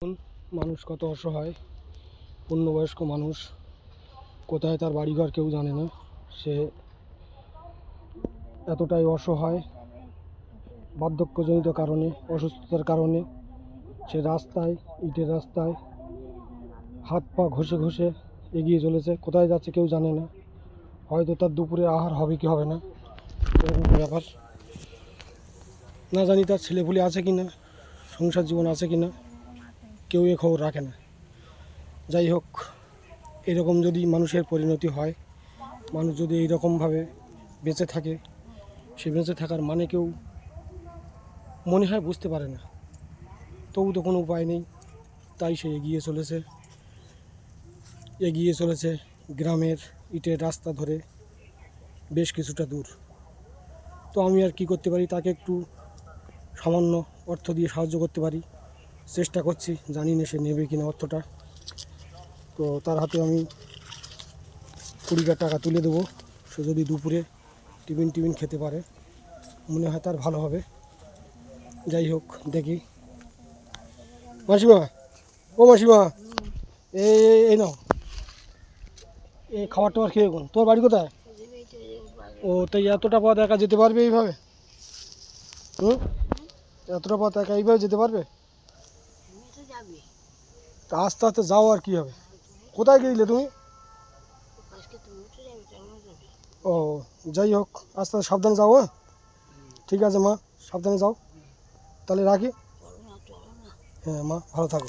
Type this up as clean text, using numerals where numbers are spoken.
মানুষ কত অসহায়, পূর্ণবয়স্ক মানুষ, কোথায় তার বাড়িঘর কেউ জানে না। সে এতটাই অসহায়, বার্ধক্যজনিত কারণে, অসুস্থতার কারণে সে রাস্তায়, ইটের রাস্তায় হাত পা ঘষে ঘষে এগিয়ে চলেছে। কোথায় যাচ্ছে কেউ জানে না। হয়তো তার দুপুরে আহার হবে কি হবে না, এরকম ব্যাপার। না জানি তার ছেলেপুলে আছে কি না, সংসার জীবন আছে কি না, কেউ এ খবর রাখে না। যাই হোক, এরকম যদি মানুষের পরিণতি হয়, মানুষ যদি এইরকমভাবে বেঁচে থাকে, সে বেঁচে থাকার মানে কেউ মনে হয় বুঝতে পারে না। তবু তো কোনো উপায় নেই, তাই সে এগিয়ে চলেছে গ্রামের ইটের রাস্তা ধরে বেশ কিছুটা দূর। তো আমি আর কি করতে পারি, তাকে একটু সামান্য অর্থ দিয়ে সাহায্য করতে পারি, চেষ্টা করছি। জানি না সে নেবে কিনা অর্থটা। তো তার হাতে আমি 20,000 টাকা তুলে দেবো। সে যদি দুপুরে টিফিন খেতে পারে, মনে হয় তার ভালো হবে। যাই হোক, দেখি। মাসিমা, ও মাসিমা, এই নাও, এই খাবার টাবার খেয়ে কোন। তোর বাড়ি কোথায়? ও, তাই এতটা পথ একা যেতে পারবে এইভাবে? এতটা পথ একা এইভাবে যেতে পারবে? তা আস্তে আস্তে যাও, আর কি হবে। কোথায় গেছিলে তুমি? ও, যাই হোক, আস্তে আস্তে সাবধানে যাও। হ্যাঁ, ঠিক আছে মা, সাবধানে যাও। তাহলে রাখি। হ্যাঁ মা, ভালো থাকো।